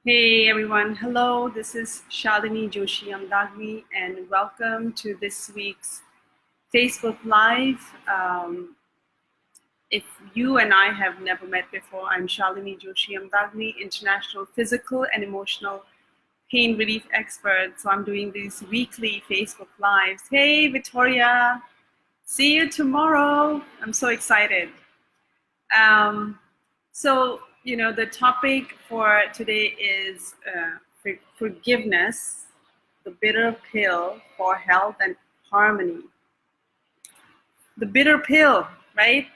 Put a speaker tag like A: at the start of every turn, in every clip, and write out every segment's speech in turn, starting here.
A: Hey everyone, hello, this is Shalini Joshi Amdagni and welcome to this week's Facebook Live. If you and I have never met before, I'm Shalini Joshi Amdagni, international physical and emotional pain relief expert. So I'm doing these weekly Facebook Lives. Hey Victoria, see you tomorrow. I'm so excited. The topic for today is forgiveness, the bitter pill for health and harmony. The bitter pill, right?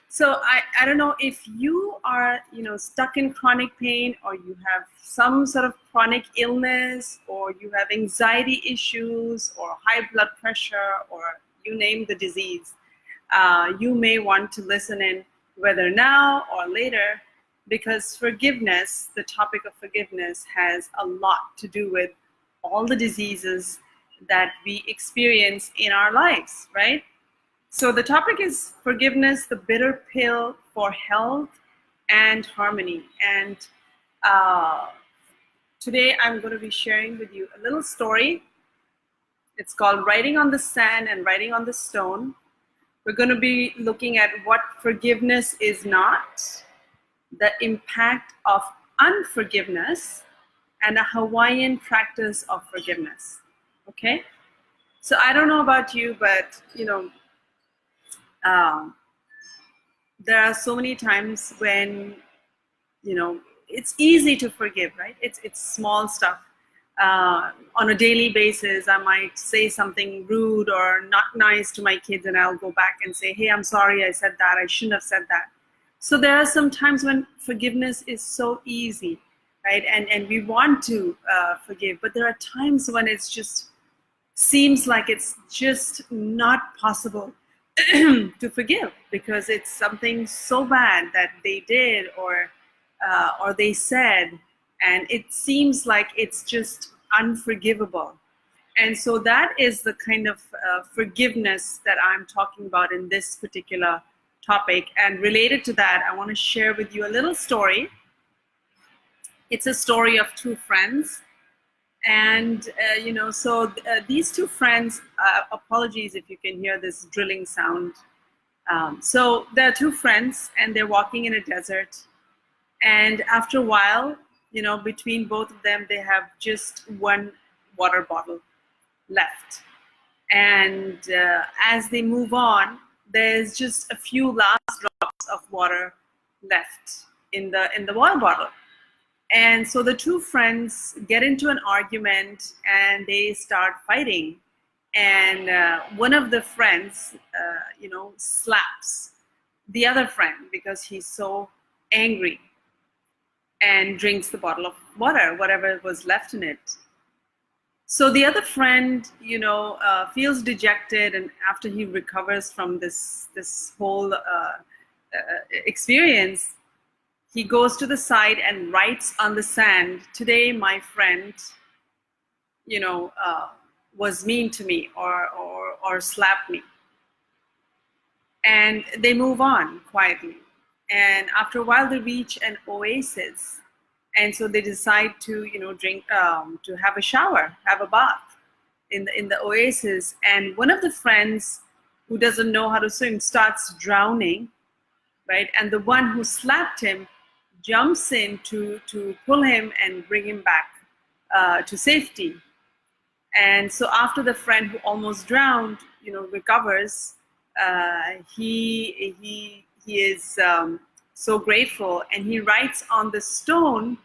A: So I don't know if you are, stuck in chronic pain, or you have some sort of chronic illness, or you have anxiety issues or high blood pressure, or you name the disease. You may want to listen in whether now or later, because forgiveness, the topic of forgiveness, has a lot to do with all the diseases that we experience in our lives, right? So the topic is forgiveness, the bitter pill for health and harmony. And today I'm going to be sharing with you a little story. It's called Writing on the Sand and Writing on the Stone. We're going to be looking at what forgiveness is not, the impact of unforgiveness, and a Hawaiian practice of forgiveness. Okay? So I don't know about you, but there are so many times when it's easy to forgive, right? It's small stuff. On a daily basis, I might say something rude or not nice to my kids, and I'll go back and say, hey, I'm sorry I said that, I shouldn't have said that. So there are some times when forgiveness is so easy, right? And we want to forgive, but there are times when it's just seems like it's just not possible to forgive, because it's something so bad that they did or they said, and it seems like it's just unforgivable. And so that is the kind of forgiveness that I'm talking about in this particular topic. And related to that, I want to share with you a little story. It's a story of two friends. And, these two friends, apologies if you can hear this drilling sound. So there are two friends, and they're walking in a desert. And after a while, between both of them, they have just one water bottle left. And as they move on, there's just a few last drops of water left in the water bottle. And so the two friends get into an argument and they start fighting. And one of the friends, slaps the other friend because he's so angry, and drinks the bottle of water, whatever was left in it. So the other friend, feels dejected, and after he recovers from this whole experience, he goes to the side and writes on the sand, today my friend, was mean to me or slapped me. And they move on quietly. And after a while, they reach an oasis. And so they decide to, drink, to have a shower, have a bath in the oasis. And one of the friends who doesn't know how to swim starts drowning, right? And the one who slapped him jumps in to pull him and bring him back to safety. And so after the friend who almost drowned, recovers, he is so grateful, and he writes on the stone,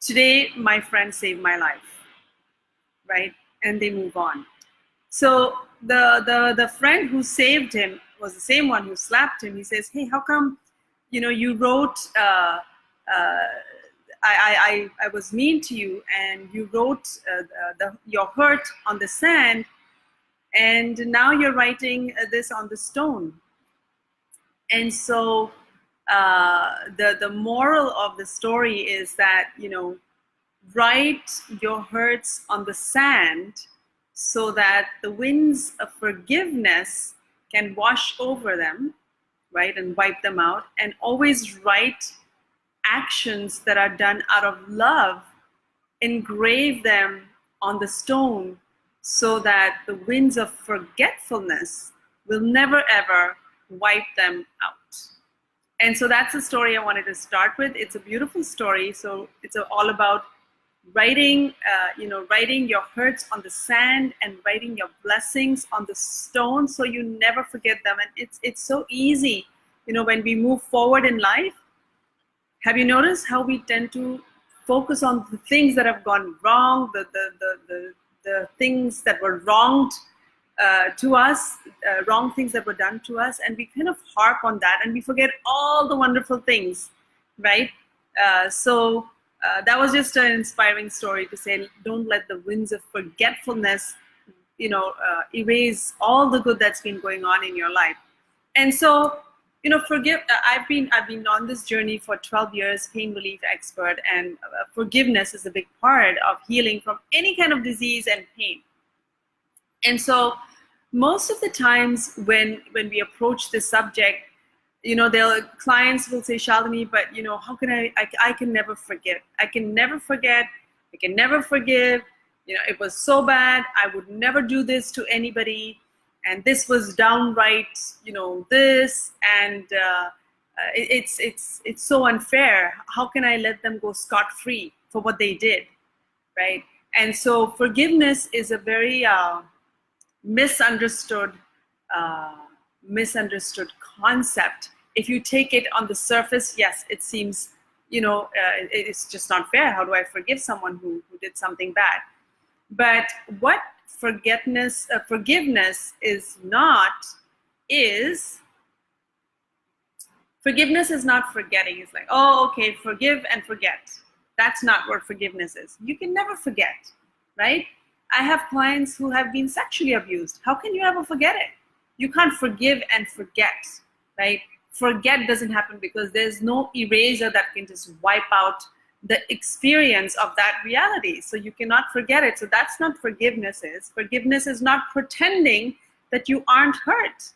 A: today my friend saved my life, right? And they move on. So the friend who saved him was the same one who slapped him. He says, hey, how come you wrote I was mean to you, and you wrote your hurt on the sand, and now you're writing this on the stone. And so the moral of the story is that, write your hurts on the sand so that the winds of forgiveness can wash over them, right, and wipe them out. And always write actions that are done out of love, engrave them on the stone so that the winds of forgetfulness will never ever wipe them out. And so that's the story I wanted to start with. It's a beautiful story. So it's all about writing, writing your hurts on the sand and writing your blessings on the stone so you never forget them. And it's so easy, when we move forward in life. Have you noticed how we tend to focus on the things that have gone wrong, the things that were wronged to us, wrong things that were done to us, and we kind of harp on that and we forget all the wonderful things, right? So that was just an inspiring story to say, don't let the winds of forgetfulness, erase all the good that's been going on in your life. And so, I've been on this journey for 12 years, pain relief expert, and forgiveness is a big part of healing from any kind of disease and pain. And so most of the times when we approach this subject, clients will say, Shalini, but how can I can never forget. I can never forget. I can never forgive. It was so bad. I would never do this to anybody. And this was downright, this, and it's so unfair. How can I let them go scot-free for what they did, right? And so forgiveness is a very misunderstood concept. If you take it on the surface, yes, it seems, it's just not fair. How do I forgive someone who did something bad? But what forgiveness is not forgetting. It's like, oh, okay, forgive and forget. That's not what forgiveness is. You can never forget, right? I have clients who have been sexually abused. How can you ever forget it? You can't forgive and forget, right? Forget doesn't happen because there's no eraser that can just wipe out the experience of that reality. So you cannot forget it. So that's not forgiveness is. Forgiveness is not pretending that you aren't hurt,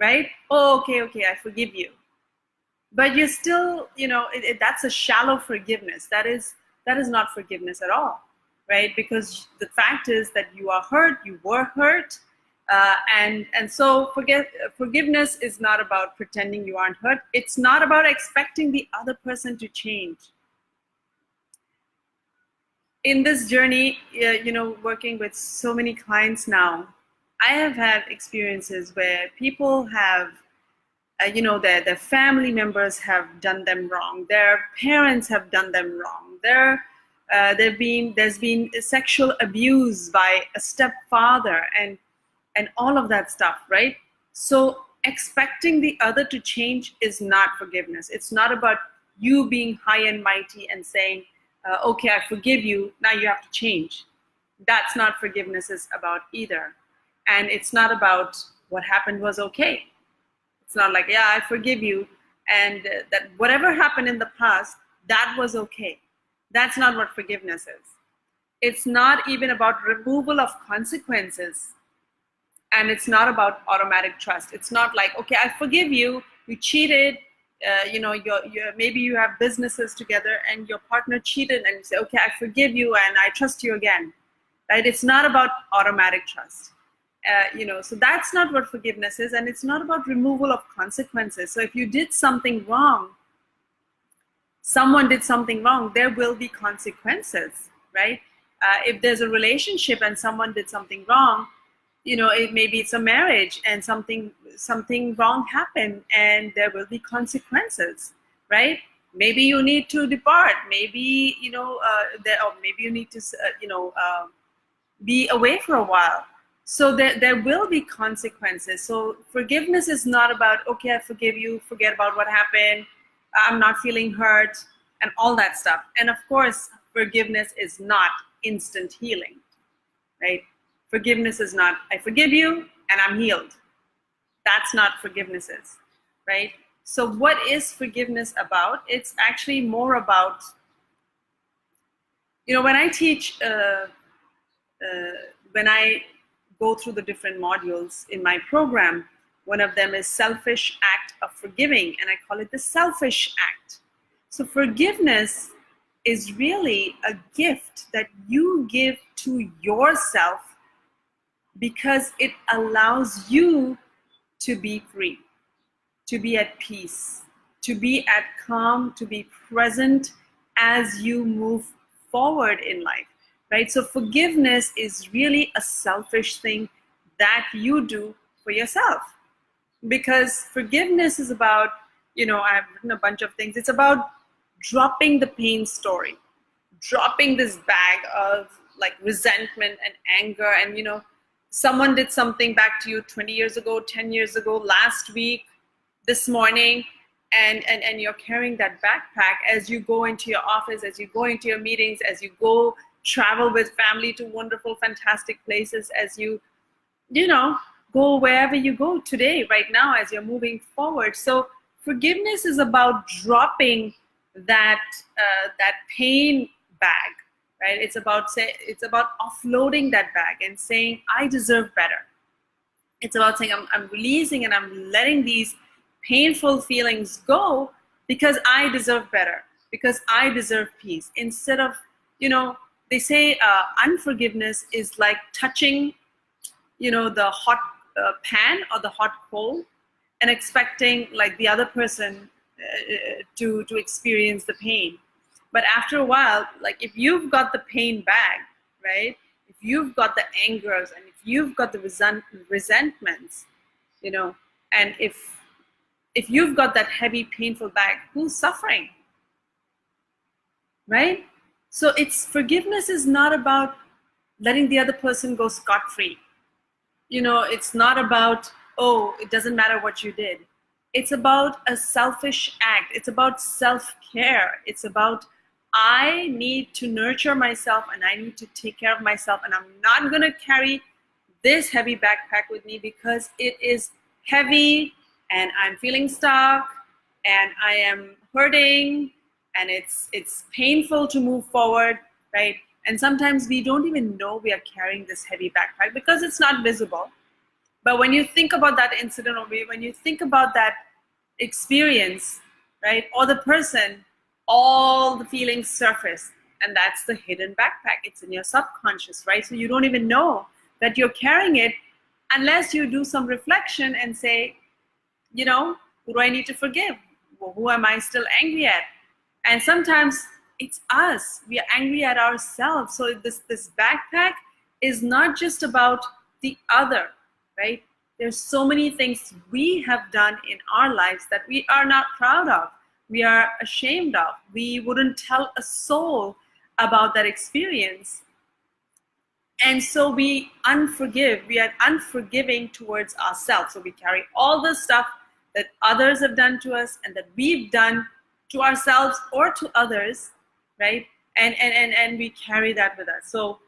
A: right? Oh, okay, I forgive you. But you're still, that's a shallow forgiveness. That is not forgiveness at all, right? Because the fact is that you are hurt, you were hurt, and so forgiveness is not about pretending you aren't hurt. It's not about expecting the other person to change. In this journey, working with so many clients now, I have had experiences where people have, their family members have done them wrong. Their parents have done them wrong. There's been sexual abuse by a stepfather and all of that stuff, right? So expecting the other to change is not forgiveness. It's not about you being high and mighty and saying, okay, I forgive you, now you have to change. That's not forgiveness is about either. And it's not about what happened was okay. It's not like, yeah, I forgive you, and that whatever happened in the past, that was okay. That's not what forgiveness is. It's not even about removal of consequences. And it's not about automatic trust. It's not like, okay, I forgive you, you cheated, maybe you have businesses together and your partner cheated, and you say, okay, I forgive you and I trust you again, right? It's not about automatic trust. So that's not what forgiveness is, and it's not about removal of consequences. So if you did something wrong, someone did something wrong, there will be consequences, right? If there's a relationship and someone did something wrong, maybe it's a marriage and something wrong happened and there will be consequences, right? Maybe you need to depart. Maybe, maybe you need to, be away for a while. So there will be consequences. So forgiveness is not about, okay, I forgive you, forget about what happened, I'm not feeling hurt, and all that stuff. And of course, forgiveness is not instant healing, right? Forgiveness is not, I forgive you and I'm healed. That's not forgiveness is, right? So what is forgiveness about? It's actually more about, when I teach, when I go through the different modules in my program, one of them is selfish act of forgiving, and I call it the selfish act. So forgiveness is really a gift that you give to yourself because it allows you to be free, to be at peace, to be at calm, to be present as you move forward in life, right? So forgiveness is really a selfish thing that you do for yourself, because forgiveness is about, I've written a bunch of things. It's about dropping the pain story, dropping this bag of like resentment and anger, and someone did something back to you 20 years ago, 10 years ago, last week, this morning, and you're carrying that backpack as you go into your office, as you go into your meetings, as you go travel with family to wonderful, fantastic places, as you go wherever you go today, right now, as you're moving forward. So forgiveness is about dropping that pain bag, right? It's about offloading that bag and saying, I deserve better. It's about saying, I'm releasing and I'm letting these painful feelings go because I deserve better, because I deserve peace. Instead of, they say unforgiveness is like touching, the hot pan or the hot coal and expecting like the other person to experience the pain. But after a while, like if you've got the pain bag, right? If you've got the angers and if you've got the resentments, and if you've got that heavy, painful bag, who's suffering, right? So forgiveness is not about letting the other person go scot-free. It's not about, oh, it doesn't matter what you did. It's about a selfish act. It's about self-care. It's about, I need to nurture myself and I need to take care of myself, and I'm not going to carry this heavy backpack with me because it is heavy and I'm feeling stuck and I am hurting and it's painful to move forward, right? And sometimes we don't even know we are carrying this heavy backpack because it's not visible. But when you think about that incident, or when you think about that experience, right, or the person, all the feelings surface, and that's the hidden backpack. It's in your subconscious, right? So you don't even know that you're carrying it unless you do some reflection and say, who do I need to forgive? Well, who am I still angry at? And sometimes it's us. We are angry at ourselves. So this backpack is not just about the other, right? There's so many things we have done in our lives that we are not proud of. We are ashamed of. We wouldn't tell a soul about that experience. And so we are unforgiving towards ourselves. So we carry all the stuff that others have done to us and that we've done to ourselves or to others, right? And we carry that with us. So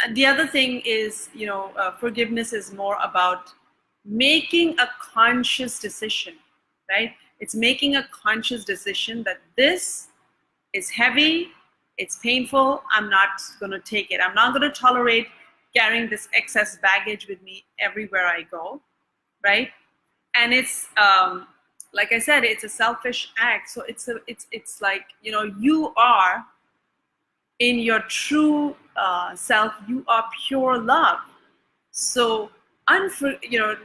A: and the other thing is, forgiveness is more about making a conscious decision, right? It's making a conscious decision that this is heavy, it's painful, I'm not going to take it. I'm not going to tolerate carrying this excess baggage with me everywhere I go, right? And it's, like I said, it's a selfish act. So it's like, you are in your true self, you are pure love. So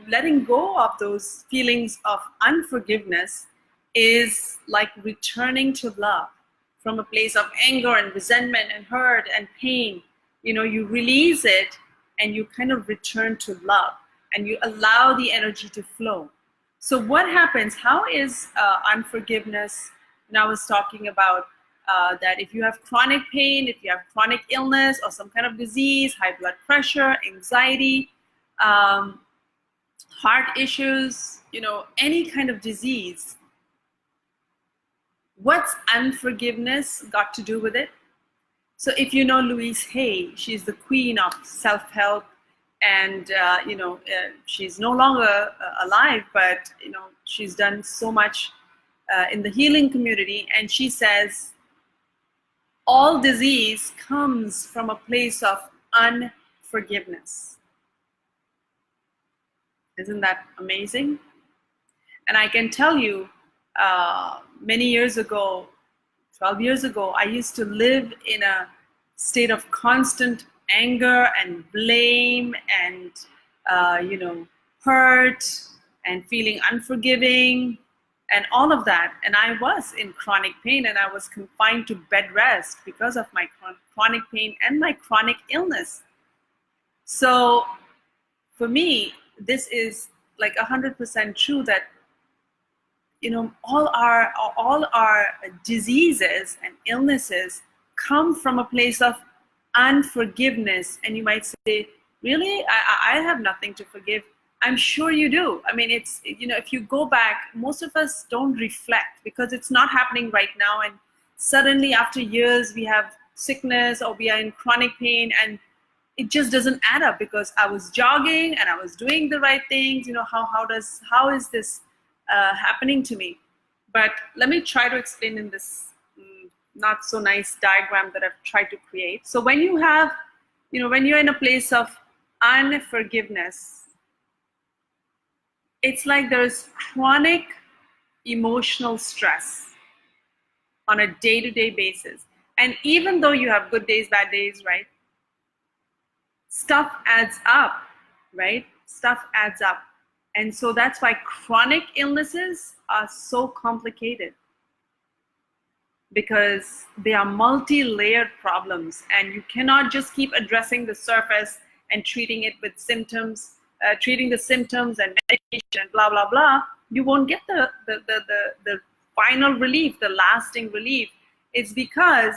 A: letting go of those feelings of unforgiveness is like returning to love from a place of anger and resentment and hurt and pain. You release it and you kind of return to love and you allow the energy to flow. So what happens? How is unforgiveness? And I was talking about that if you have chronic pain, if you have chronic illness or some kind of disease, high blood pressure, anxiety, heart issues, any kind of disease, what's unforgiveness got to do with it? So if you know Louise Hay, she's the queen of self-help, and she's no longer alive, but she's done so much in the healing community, and she says all disease comes from a place of unforgiveness. Isn't that amazing? And I can tell you Many years ago, 12 years ago, I used to live in a state of constant anger and blame and, hurt and feeling unforgiving and all of that. And I was in chronic pain, and I was confined to bed rest because of my chronic pain and my chronic illness. So for me, this is like 100% true that all our diseases and illnesses come from a place of unforgiveness. And you might say, really, I have nothing to forgive. I'm sure you do. I mean, it's, if you go back, most of us don't reflect because it's not happening right now, and suddenly after years we have sickness or we are in chronic pain, and it just doesn't add up because I was jogging and I was doing the right things. How is this happening to me? But let me try to explain in this not so nice diagram that I've tried to create. So when you have, when you're in a place of unforgiveness, it's like there's chronic emotional stress on a day-to-day basis. And even though you have good days, bad days, right? Stuff adds up, right? Stuff adds up. And so that's why chronic illnesses are so complicated, because they are multi-layered problems, and you cannot just keep addressing the surface and treating it with symptoms, treating the symptoms and medication and blah, blah, blah. You won't get the final relief, the lasting relief. It's because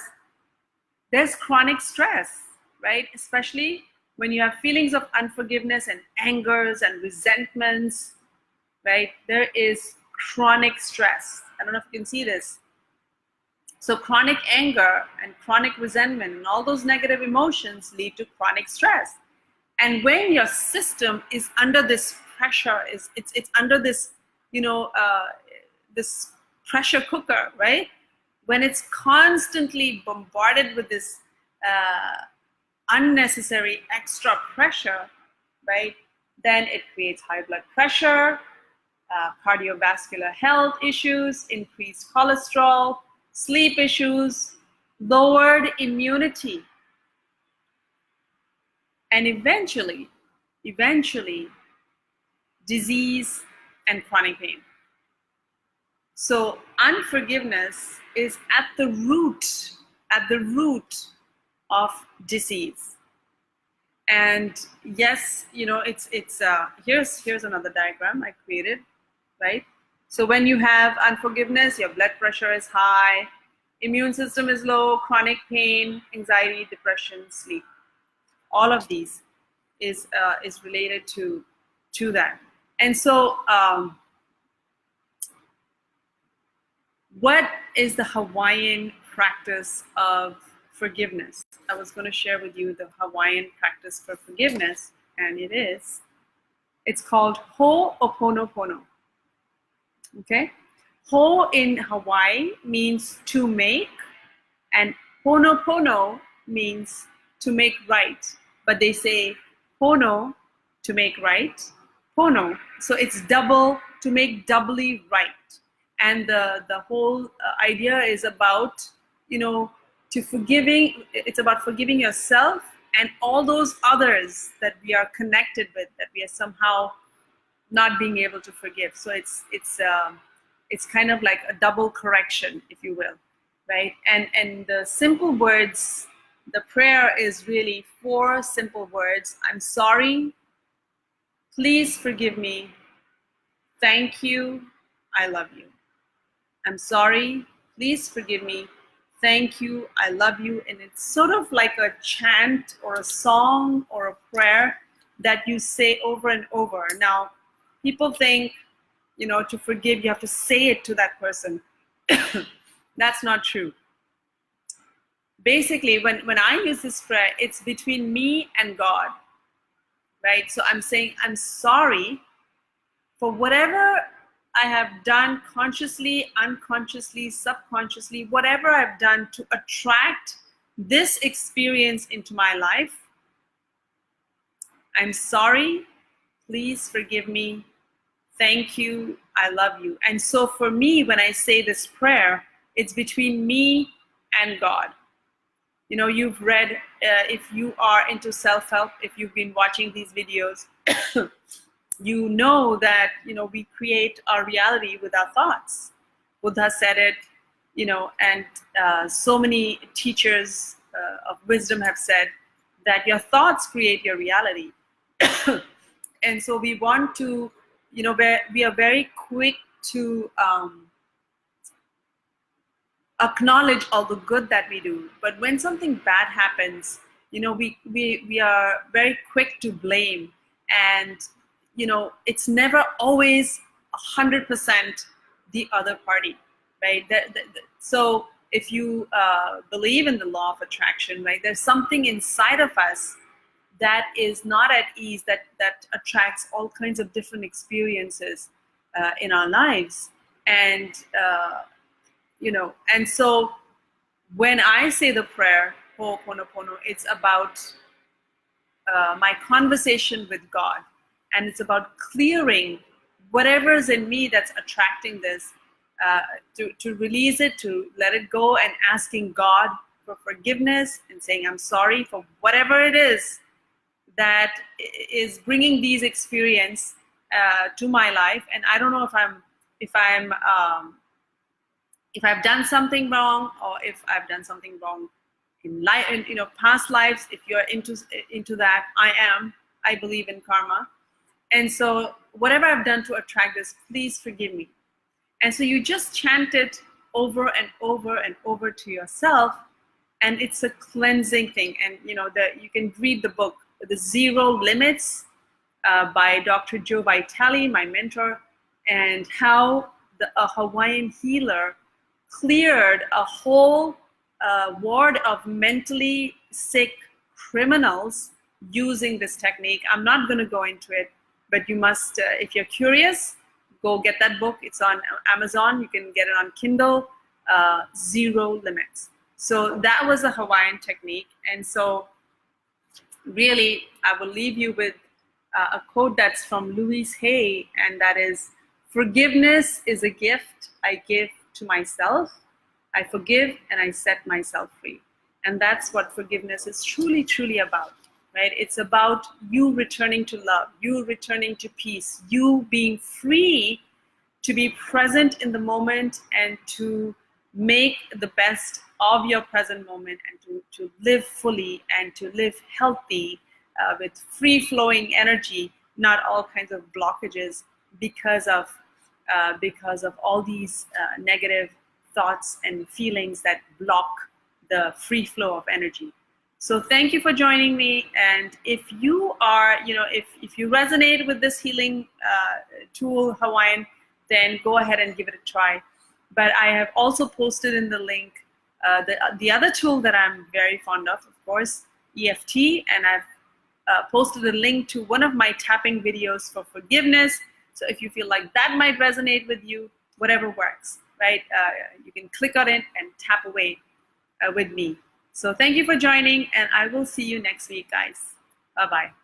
A: there's chronic stress, right? Especially when you have feelings of unforgiveness and angers and resentments, right? There is chronic stress. I don't know if you can see this. So chronic anger and chronic resentment and all those negative emotions lead to chronic stress. And when your system is under this pressure, it's under this, this pressure cooker, right? When it's constantly bombarded with this unnecessary extra pressure, right? Then it creates high blood pressure, cardiovascular health issues, increased cholesterol, sleep issues, lowered immunity, and eventually, disease and chronic pain. So unforgiveness is at the root of disease. And yes, here's another diagram I created, right? So when you have unforgiveness, your blood pressure is high, immune system is low, chronic pain, anxiety, depression, sleep. All of these is related to that. And so what is the Hawaiian practice of forgiveness? I was going to share with you the Hawaiian practice for forgiveness, and it's called Ho'oponopono. Okay? Ho in Hawaii means to make, and pono means to make right. But they say pono, to make right, pono. So it's double, to make doubly right. And the whole idea is about, it's about forgiving yourself and all those others that we are connected with, that we are somehow not being able to forgive. So it's kind of like a double correction, if you will, right? And the simple words, the prayer is really 4 simple words. I'm sorry, please forgive me, thank you, I love you. I'm sorry, please forgive me, thank you, I love you. And it's sort of like a chant or a song or a prayer that you say over and over. Now, people think, to forgive, you have to say it to that person. That's not true. Basically, when I use this prayer, it's between me and God, right? So I'm saying, I'm sorry for whatever I have done consciously, unconsciously, subconsciously, whatever I've done to attract this experience into my life. I'm sorry, please forgive me, thank you, I love you. And so for me, when I say this prayer, it's between me and God. You know, you've read, if you are into self-help, if you've been watching these videos, you know that, you know, we create our reality with our thoughts. Buddha said it, you know, and so many teachers of wisdom have said that your thoughts create your reality. And so we want to, you know, we are very quick to acknowledge all the good that we do, but when something bad happens, you know, we are very quick to blame, and you know, it's never always 100% the other party, right? So if you believe in the law of attraction, right, there's something inside of us that is not at ease, that attracts all kinds of different experiences in our lives, and you know, and so when I say the prayer Ho'oponopono, it's about my conversation with God, and it's about clearing whatever's in me that's attracting this, to release it, to let it go, and asking God for forgiveness and saying I'm sorry for whatever it is that is bringing these experience to my life. And I don't know if I've done something wrong, or if I've done something wrong in life, in, you know, past lives. If you're into that, I believe in karma, and so whatever I've done to attract this, please forgive me. And so you just chant it over and over and over to yourself, and it's a cleansing thing. And you know, that you can read the book, The Zero Limits, by Dr. Joe Vitale, my mentor, and how a Hawaiian healer cleared a whole ward of mentally sick criminals using this technique. I'm not going to go into it, but you must, if you're curious, go get that book. It's on Amazon. You can get it on Kindle, Zero Limits. So that was a Hawaiian technique. And so really, I will leave you with a quote that's from Louise Hay, and that is, forgiveness is a gift I give to myself. I forgive and I set myself free. And that's what forgiveness is truly, truly about, right? It's about you returning to love, you returning to peace, you being free to be present in the moment and to make the best of your present moment, and to live fully and to live healthy, with free-flowing energy, not all kinds of blockages because of all these negative thoughts and feelings that block the free flow of energy. So thank you for joining me. And if you are, you know, if you resonate with this healing tool, Hawaiian, then go ahead and give it a try. But I have also posted in the link the other tool that I'm very fond of course, EFT, and I've posted a link to one of my tapping videos for forgiveness. So if you feel like that might resonate with you, whatever works, right? You can click on it and tap away with me. So thank you for joining, and I will see you next week, guys. Bye-bye.